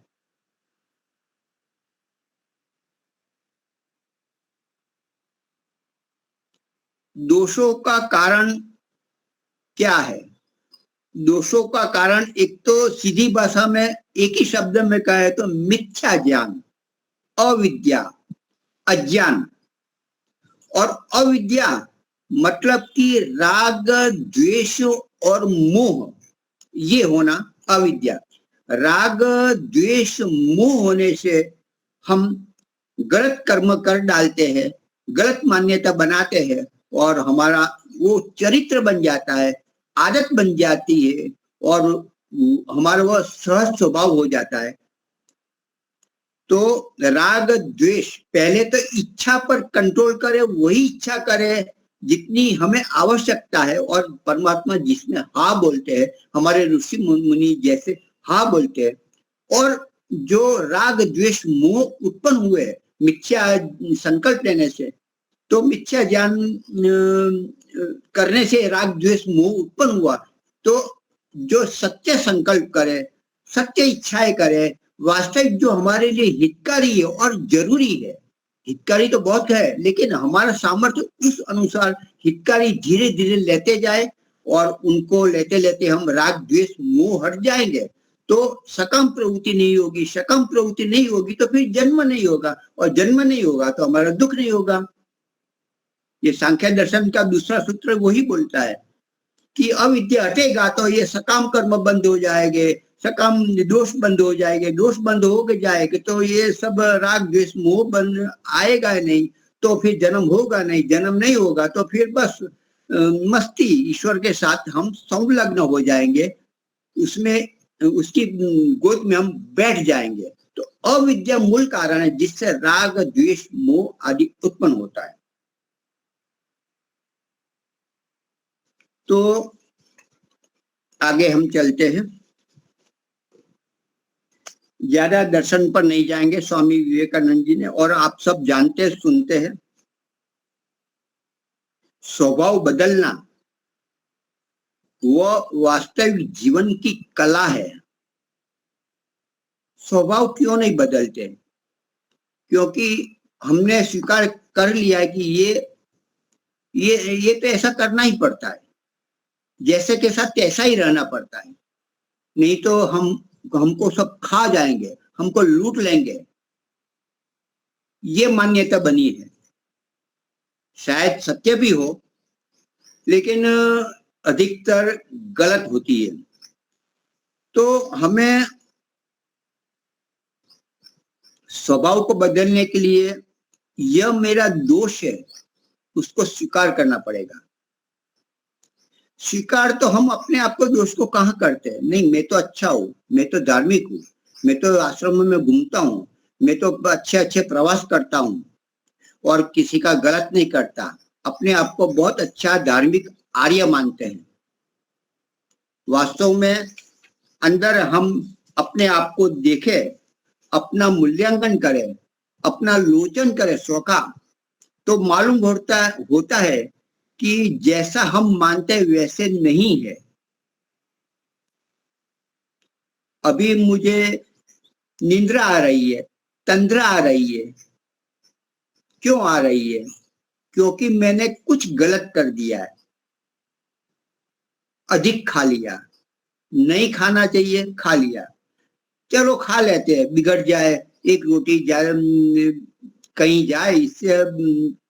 दोषों का कारण क्या है? दोषों का कारण एक तो सीधी भाषा में एक ही शब्द में कहे तो मिथ्या ज्ञान, अविद्या, अज्ञान। और अविद्या मतलब कि राग, द्वेष और मोह, ये होना अविद्या। राग, द्वेष, मोह होने से हम गलत कर्म कर डालते हैं, गलत मान्यता बनाते हैं और हमारा वो चरित्र बन जाता है, आदत बन जाती है और हमारा वो सहज स्वभाव हो जाता है। तो राग द्वेष पहले तो इच्छा पर कंट्रोल करे, वही इच्छा करे जितनी हमें आवश्यकता है, और परमात्मा जिसमें हाँ बोलते हैं, हमारे ऋषि मुनि जैसे हाँ बोलते हैं। और जो राग द्वेष मोह उत्पन्न हुए मिथ्या संकल्प लेने से, तो मिथ्या ज्ञान करने से राग द्वेष मोह उत्पन्न हुआ। तो जो सत्य संकल्प करे, सत्य इच्छाएं करे, वास्तविक जो हमारे लिए हितकारी है और जरूरी है, हितकारी तो बहुत है लेकिन हमारा सामर्थ्य उस अनुसार हितकारी धीरे धीरे लेते जाए और उनको लेते लेते हम राग द्वेष मोह हट जाएंगे, तो सकाम प्रवृत्ति नहीं होगी। सकाम प्रवृत्ति नहीं होगी तो फिर जन्म नहीं होगा, और जन्म नहीं होगा तो हमारा दुख नहीं होगा। ये सांख्य दर्शन का दूसरा सूत्र वही बोलता है कि अविद्या हटेगा तो ये सकाम कर्म बंद हो जाएंगे, सकाम दोष बंद हो जाएंगे, दोष बंद हो जाएंगे तो ये सब राग द्वेष मोह बंद आएगा नहीं, तो फिर जन्म होगा नहीं, जन्म नहीं होगा तो फिर बस मस्ती ईश्वर के साथ हम संलग्न हो जाएंगे, उसमें उसकी गोद में हम बैठ जाएंगे। तो अविद्या मूल कारण है जिससे राग द्वेष मोह आदि उत्पन्न होता है। तो आगे हम चलते हैं, ज्यादा दर्शन पर नहीं जाएंगे। स्वामी विवेकानंद जी ने, और आप सब जानते सुनते हैं, स्वभाव बदलना वह वास्तविक जीवन की कला है। स्वभाव क्यों नहीं बदलते? क्योंकि हमने स्वीकार कर लिया है कि ये तो ऐसा करना ही पड़ता है, जैसे के साथ तैसा ही रहना पड़ता है, नहीं तो हमको सब खा जाएंगे, हमको लूट लेंगे। ये मान्यता बनी है, शायद सत्य भी हो लेकिन अधिकतर गलत होती है। तो हमें स्वभाव को बदलने के लिए यह मेरा दोष है उसको स्वीकार करना पड़ेगा। स्वीकार तो हम अपने आप को दोष को कहाँ करते हैं? नहीं, मैं तो अच्छा हूँ, मैं तो धार्मिक हूँ, मैं तो आश्रम में घूमता हूँ, मैं तो अच्छे अच्छे प्रवास करता हूँ और किसी का गलत नहीं करता, अपने आप को बहुत अच्छा धार्मिक आर्य मानते हैं। वास्तव में अंदर हम अपने आप को देखें, अपना मूल्यांकन करें, अपना लोचन करें स्व का, तो मालूम होता है कि जैसा हम मानते हैं वैसे नहीं है। अभी मुझे निंद्रा आ रही है, तंद्रा आ रही है, क्यों आ रही है? क्योंकि मैंने कुछ गलत कर दिया है, अधिक खा लिया, नहीं खाना चाहिए खा लिया, चलो खा लेते हैं, बिगड़ जाए, एक रोटी जाए कहीं जाए, इससे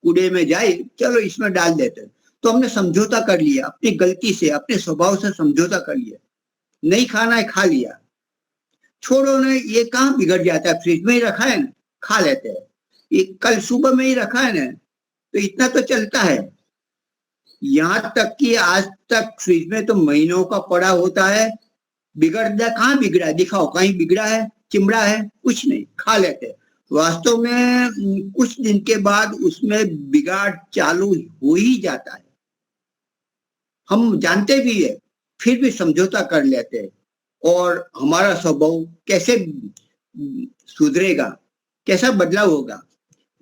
कूड़े में जाए, चलो इसमें डाल देते हैं। तो हमने समझौता कर लिया, अपनी गलती से, अपने स्वभाव से समझौता कर लिया, नहीं खाना है खा लिया, छोड़ो ना, ये कहाँ बिगड़ जाता है, फ्रिज में ही रखा है ना, खा लेते हैं, ये कल सुबह में ही रखा है ना, तो इतना तो चलता है। यहाँ तक कि आज तक फ्रिज में तो महीनों का पड़ा होता है, बिगड़ा कहाँ बिगड़ा है, दिखाओ कहीं बिगड़ा है, चिमड़ा है, कुछ नहीं, खा लेते हैं। वास्तव में कुछ दिन के बाद उसमें बिगाड़ चालू हो ही जाता है, हम जानते भी है, फिर भी समझौता कर लेते हैं। और हमारा स्वभाव कैसे सुधरेगा, कैसा बदलाव होगा?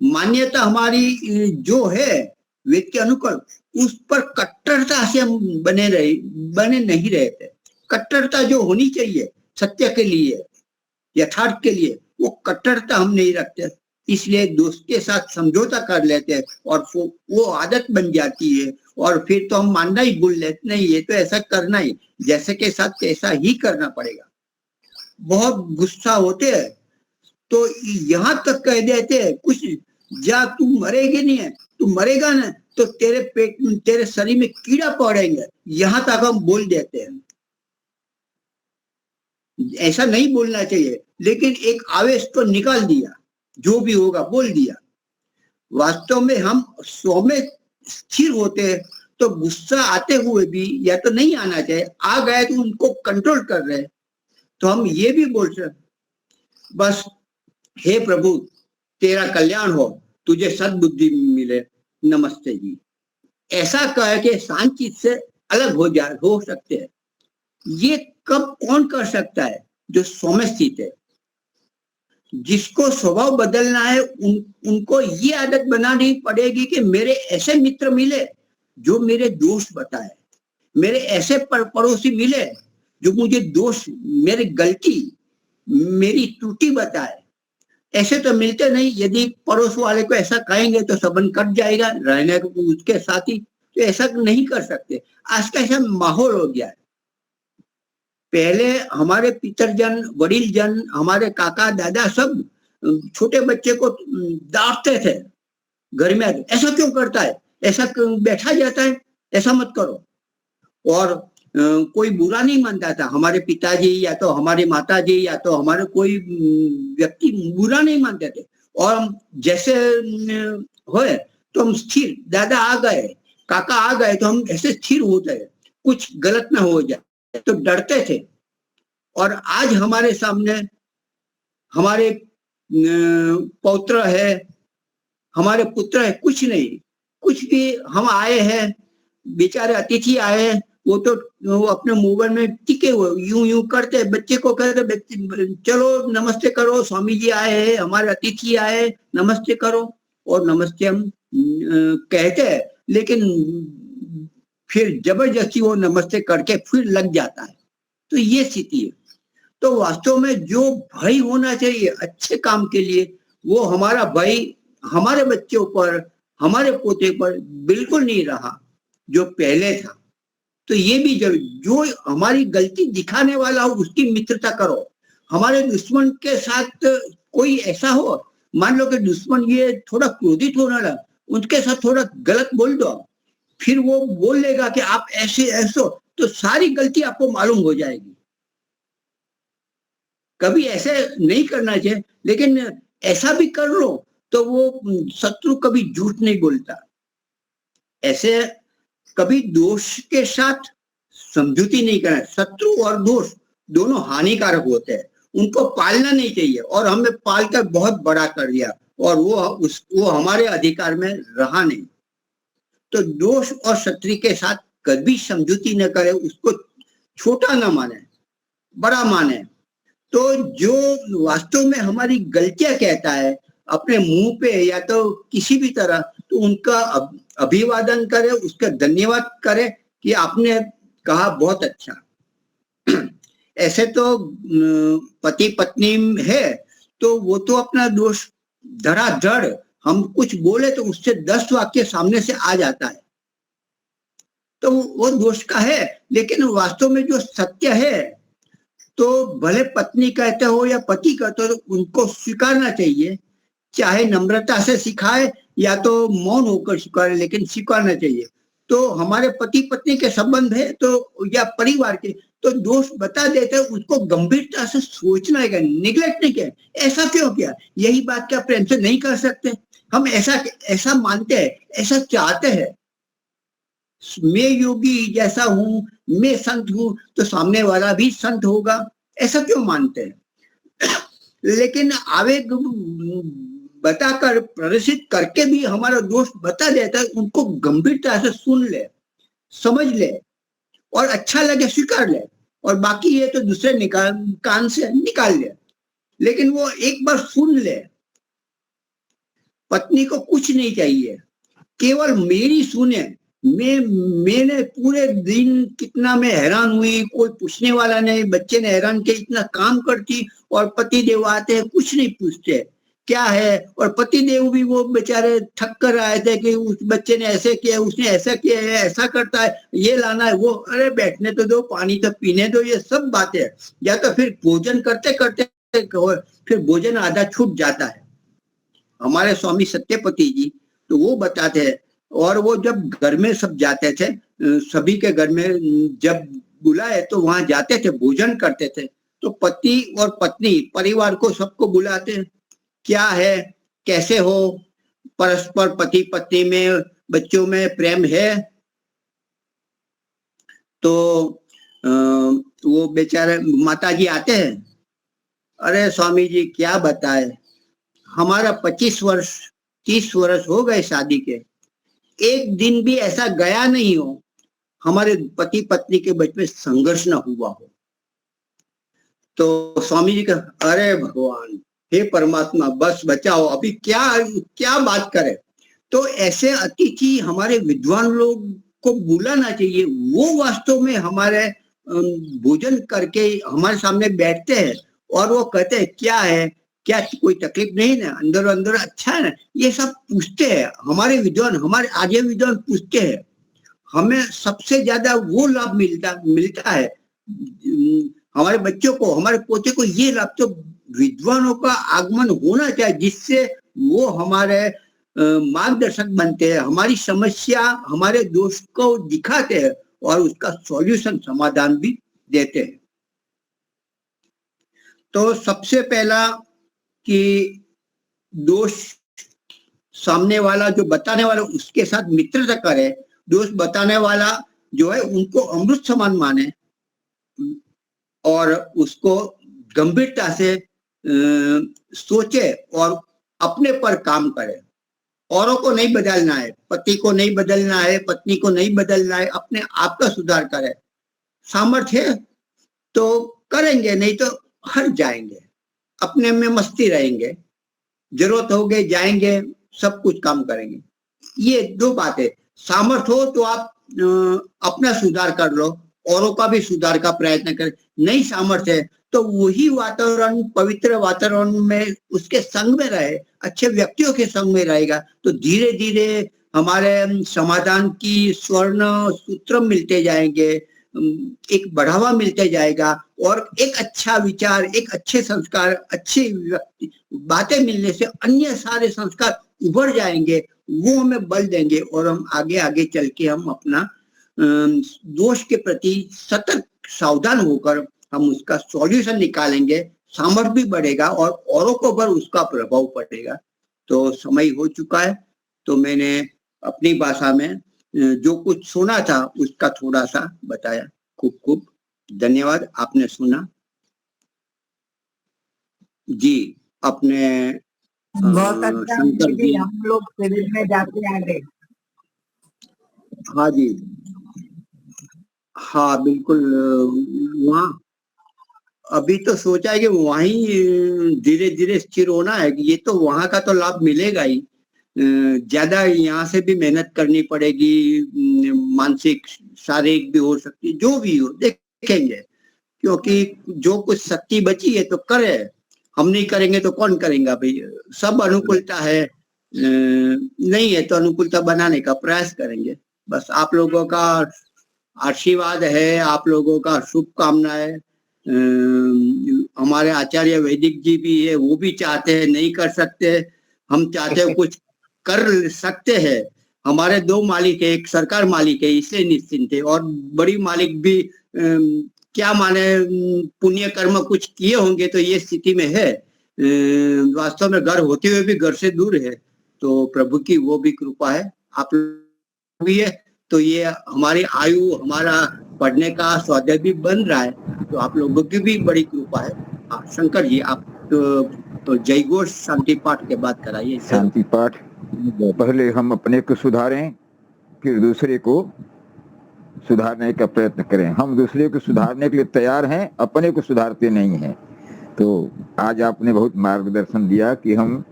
मान्यता हमारी जो है वेद के अनुकूल, उस पर कट्टरता से हम बने नहीं रहते। कट्टरता जो होनी चाहिए सत्य के लिए, यथार्थ के लिए, वो कट्टरता हम नहीं रखते। इसलिए दोस्त के साथ समझौता कर लेते हैं और वो आदत बन जाती है और फिर तो हम मानना ही भूल लेते, नहीं ये तो ऐसा करना ही, जैसे के साथ कैसा ही करना पड़ेगा। बहुत गुस्सा होते हैं तो यहाँ तक कह देते हैं कुछ, जा तू मरेगी नहीं है, तू मरेगा ना तो तेरे पेट में, तेरे शरीर में कीड़ा पड़ेंगे, यहाँ तक हम बोल देते हैं। ऐसा नहीं बोलना चाहिए, लेकिन एक आवेश तो निकाल दिया, जो भी होगा बोल दिया। वास्तव में हम स्व में स्थिर होते हैं तो गुस्सा आते हुए भी या तो नहीं आना चाहिए, आ गए तो उनको कंट्रोल कर रहे हैं, तो हम ये भी बोल सकते बस हे प्रभु तेरा कल्याण हो, तुझे सद्बुद्धि मिले, नमस्ते जी। ऐसा कह के शांत चित्त से अलग हो सकते हैं। ये कब कौन कर सकता है? जो स्व में स्थित है। जिसको स्वभाव बदलना है उनको ये आदत बनानी पड़ेगी कि मेरे ऐसे मित्र मिले जो मेरे दोष बताए, मेरे ऐसे पड़ोसी मिले जो मुझे दोष, मेरी गलती, मेरी त्रुटि बताए। ऐसे तो मिलते नहीं, यदि पड़ोस वाले को ऐसा कहेंगे तो संबंध कट जाएगा, रहने को उसके साथ ही, तो ऐसा नहीं कर सकते। आज का ऐसा माहौल हो गया है। पहले हमारे पितरजन, वडील जन, हमारे काका दादा सब छोटे बच्चे को डांटते थे घर में, ऐसा क्यों करता है, ऐसा बैठा जाता है, ऐसा मत करो। और कोई बुरा नहीं मानता था, हमारे पिताजी या तो हमारी माताजी या तो हमारे कोई व्यक्ति बुरा नहीं मानते थे। और हम जैसे होए तो हम स्थिर, दादा आ गए, काका आ गए तो हम ऐसे स्थिर होते हैं, कुछ गलत ना हो जाए तो डरते थे। और आज हमारे सामने हमारे पौत्र है, हमारे पुत्र है, कुछ नहीं, कुछ भी, हम आए हैं, बेचारे अतिथि आए हैं, वो तो वो अपने मोबाइल में टिके हुए यूं यूं करते, बच्चे को कहते चलो नमस्ते करो, स्वामी जी आए हैं, हमारे अतिथि आए, नमस्ते करो। और नमस्ते हम कहते हैं, लेकिन फिर जबरदस्ती वो नमस्ते करके फिर लग जाता है। तो ये स्थिति है। तो वास्तव में जो भय होना चाहिए अच्छे काम के लिए, वो हमारा भय हमारे बच्चों पर, हमारे पोते पर बिल्कुल नहीं रहा जो पहले था। तो ये भी जरूर, जो हमारी गलती दिखाने वाला हो उसकी मित्रता करो। हमारे दुश्मन के साथ कोई ऐसा हो, मान लो कि दुश्मन ये थोड़ा क्रोधित होने लगा, उनके साथ थोड़ा गलत बोल दो, फिर वो बोल लेगा कि आप ऐसे ऐसो, तो सारी गलती आपको मालूम हो जाएगी। कभी ऐसे नहीं करना चाहिए, लेकिन ऐसा भी कर लो तो वो शत्रु कभी झूठ नहीं बोलता। ऐसे कभी दोष के साथ समझौती नहीं करना। शत्रु और दोष दोनों हानिकारक होते हैं, उनको पालना नहीं चाहिए। और हमने पाल कर बहुत बड़ा कर दिया और वो हमारे अधिकार में रहा नहीं। तो दोष और शत्रु के साथ कभी समझौती न करे, उसको छोटा न माने, बड़ा माने। तो जो वास्तव में हमारी गलतियां कहता है अपने मुंह पे या तो किसी भी तरह, तो उनका अभिवादन करे, उसका धन्यवाद करे कि आपने कहा बहुत अच्छा। ऐसे तो पति पत्नी है तो वो तो अपना दोष धड़ाधड़, हम कुछ बोले तो उससे 10 वाक्य सामने से आ जाता है, तो वो दोष का है। लेकिन वास्तव में जो सत्य है, तो भले पत्नी कहते हो या पति कहते हो, तो उनको स्वीकारना चाहिए, चाहे नम्रता से सिखाए या तो मौन होकर स्वीकारे, लेकिन स्वीकारना चाहिए। तो हमारे पति पत्नी के संबंध है तो या परिवार के, तो दोष बता देते हैं, उसको गंभीरता से सोचना है, निगलेक्ट नहीं किया। ऐसा क्यों किया, यही बात क्या प्रेम से नहीं कर सकते? हम ऐसा मानते हैं, ऐसा चाहते हैं। मैं योगी जैसा हूं, मैं संत हूं, तो सामने वाला भी संत होगा, ऐसा क्यों मानते हैं? लेकिन आवेग बताकर, प्रदर्शित करके भी हमारा दोष बता देता है, उनको गंभीरता से सुन ले, समझ ले और अच्छा लगे स्वीकार ले, और बाकी ये तो दूसरे कान से निकाल ले। लेकिन वो एक बार सुन ले। पत्नी को कुछ नहीं चाहिए, केवल मेरी सुने। मैंने पूरे दिन कितना मैं हैरान हुई, कोई पूछने वाला नहीं, बच्चे ने हैरान किया, इतना काम करती और पति देव आते हैं, कुछ नहीं पूछते। क्या है। और पति देव भी वो बेचारे थक कर आए थे कि उस बच्चे ने ऐसे किया, उसने ऐसा किया है, ऐसा करता है, ये लाना है वो, अरे बैठने तो दो, पानी तो पीने दो, ये सब बातें। या तो फिर भोजन करते करते फिर भोजन आधा छूट जाता है। हमारे स्वामी सत्यपति जी तो वो बताते हैं, और वो जब घर में सब जाते थे, सभी के घर में जब बुलाए तो वहां जाते थे, भोजन करते थे, तो पति और पत्नी परिवार को सबको बुलाते हैं, क्या है, कैसे हो, परस्पर पति पत्नी में, बच्चों में प्रेम है। तो वो बेचारे माता जी आते हैं, अरे स्वामी जी क्या बताए, हमारा 25 वर्ष 30 वर्ष हो गए शादी के, एक दिन भी ऐसा गया नहीं हो हमारे पति पत्नी के बीच में संघर्ष ना हुआ हो। तो स्वामी जी का, अरे भगवान, हे परमात्मा, बस बचाओ, अभी क्या क्या बात करें। तो ऐसे अतिथि हमारे विद्वान लोग को बुलाना चाहिए, वो वास्तव में हमारे भोजन करके हमारे सामने बैठते हैं और वो कहते हैं क्या है, क्या कोई तकलीफ नहीं ना, अंदर अंदर अच्छा है ना, ये सब पूछते हैं हमारे विद्वान, हमारे आर्य विद्वान पूछते हैं। हमें सबसे ज्यादा वो लाभ मिलता है, हमारे बच्चों को, हमारे पोते को ये लाभ तो विद्वानों का आगमन होना चाहिए, जिससे वो हमारे मार्गदर्शक बनते हैं, हमारी समस्या, हमारे दोष को दिखाते हैं और उसका सॉल्यूशन, समाधान भी देते हैं। तो सबसे पहला कि दोष सामने वाला जो बताने वाला उसके साथ मित्रता करे, दोष बताने वाला जो है उनको अमृत समान माने और उसको गंभीरता से सोचे और अपने पर काम करे। औरों को नहीं बदलना है, पति को नहीं बदलना है, पत्नी को नहीं बदलना है, अपने आप का सुधार करे। सामर्थ्य है तो करेंगे, नहीं तो हट जाएंगे, अपने में मस्ती रहेंगे, जरूरत हो गई जाएंगे, सब कुछ काम करेंगे। ये दो बातें, सामर्थ्य हो तो आप अपना सुधार कर लो, औरों का भी सुधार का प्रयत्न करें। नहीं सामर्थ्य है तो वही वातावरण, पवित्र वातावरण में उसके संग में रहे, अच्छे व्यक्तियों के संग में रहेगा तो धीरे धीरे हमारे समाधान की स्वर्ण सूत्र मिलते जाएंगे, एक बढ़ावा मिलते जाएगा और एक अच्छा विचार, एक अच्छे संस्कार, अच्छी बातें मिलने से अन्य सारे संस्कार उभर जाएंगे, वो हमें बल देंगे और हम आगे आगे चल के हम अपना दोष के प्रति सतर्क सावधान होकर हम उसका सॉल्यूशन निकालेंगे, सामर्थ्य भी बढ़ेगा और औरों को पर उसका प्रभाव पड़ेगा। तो समय हो चुका है, तो मैंने अपनी भाषा में जो कुछ सुना था उसका थोड़ा सा बताया। खूब खूब धन्यवाद, आपने सुना। जी, अपने बहुत अच्छा शंकर जी, हम लोग शिविर में जाके आ गए। हाँ जी, हाँ बिल्कुल, वहाँ अभी तो सोचा है कि वहीं धीरे धीरे स्थिर होना है। ये तो वहां का तो लाभ मिलेगा ही, ज्यादा यहाँ से भी मेहनत करनी पड़ेगी, मानसिक शारीरिक भी हो सकती है, जो भी हो देखेंगे, क्योंकि जो कुछ शक्ति बची है तो करे, हम नहीं करेंगे तो कौन करेगा भाई। सब अनुकूलता है, नहीं है तो अनुकूलता बनाने का प्रयास करेंगे। बस आप लोगों का आशीर्वाद है, आप लोगों का शुभकामना है। हमारे आचार्य वैदिक जी भी है, वो भी चाहते हैं, नहीं कर सकते, हम चाहते हैं कुछ कर सकते हैं। हमारे दो मालिक है, एक सरकार मालिक है, इसलिए निश्चिंत है, और बड़ी मालिक भी क्या माने, पुण्य कर्म कुछ किए होंगे तो ये स्थिति में है। वास्तव में घर होते हुए भी घर से दूर है, तो प्रभु की वो भी कृपा है, आप भी है, तो ये हमारी आयु, हमारा पढ़ने का स्वाध्याय भी बन रहा है, तो आप लोगों की भी बड़ी कृपा है। हाँ शंकर जी, आप तो जय घोष शांति पाठ के बाद कराइए। शांति पाठ, पहले हम अपने को सुधारें, फिर दूसरे को सुधारने का प्रयत्न करें। हम दूसरे को सुधारने के लिए तैयार हैं, अपने को सुधारते नहीं हैं। तो आज आपने बहुत मार्गदर्शन दिया कि हम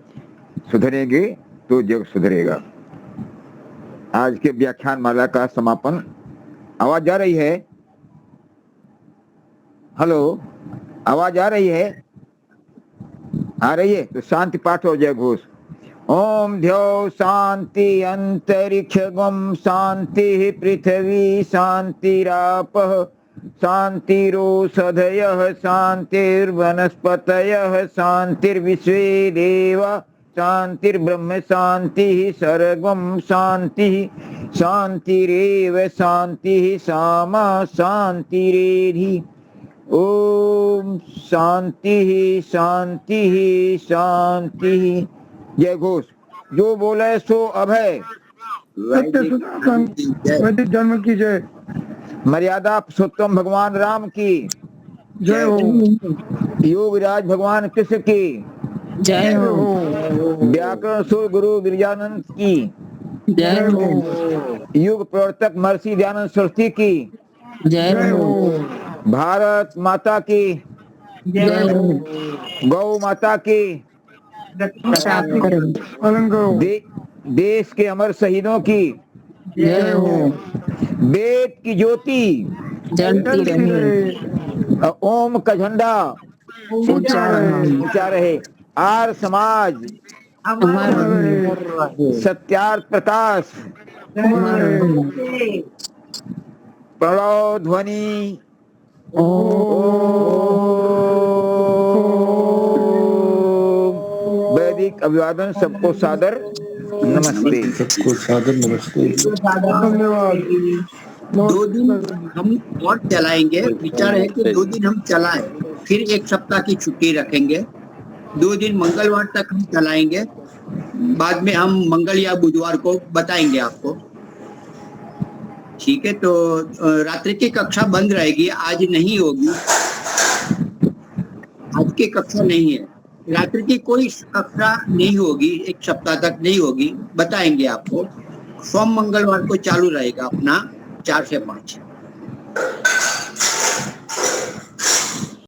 सुधरेंगे तो जग सुधरेगा। आज के व्याख्यान माला का समापन। आवाज आ रही है? हेलो, आवाज आ रही है? आ रही है तो शांति पाठ हो जय घोष। ओम ध्यो शांति अंतरिक्षगम शांति पृथ्वी शांतिरापः शांतिरोषधयः शांतिर्वनस्पतयः शांतिर्विश्वे देवा शांतिर्ब्रह्म शांति सर्वं शांति शांतिरेव शांति सामा शांतिरेधि। ओम शांति शांति शांति जय घोष। जो बोले सो अभय। सत्य सनातन वैदिक धर्म की जय। मर्यादा पुरुषोत्तम भगवान राम की जय हो। योगराज भगवान कृष्ण की जय हो। व्याकरण सो गुरु गिरिजानंद की जय हो। युग प्रवर्तक महर्षि दयानंद सरस्वती की जय हो। भारत माता की जय हो। गौ माता की पालन करो। देश के अमर शहीदों की जय हो। वेद की ज्योति जलती रहे। ओम का झंडा ऊंचा रहे। ऊंचा रहे। आर समाज अमर रहे। सत्यार्थ प्रकाश अमर रहे। प्रणव ध्वनि वैदिक अभिवादन। सबको सादर नमस्ते। सबको सादर नमस्ते। धन्यवाद। 2 दिन हम और चलाएंगे। विचार है कि 2 दिन हम चलाएं, फिर 1 सप्ताह की छुट्टी रखेंगे। 2 दिन मंगलवार तक हम चलाएंगे, बाद में हम मंगल या बुधवार को बताएंगे आपको। ठीक है, तो रात्रि की कक्षा बंद रहेगी, आज नहीं होगी। आज की कक्षा नहीं है, रात्रि की कोई कक्षा नहीं होगी, 1 सप्ताह तक नहीं होगी, बताएंगे आपको। सोम मंगलवार को चालू रहेगा अपना 4 से 5।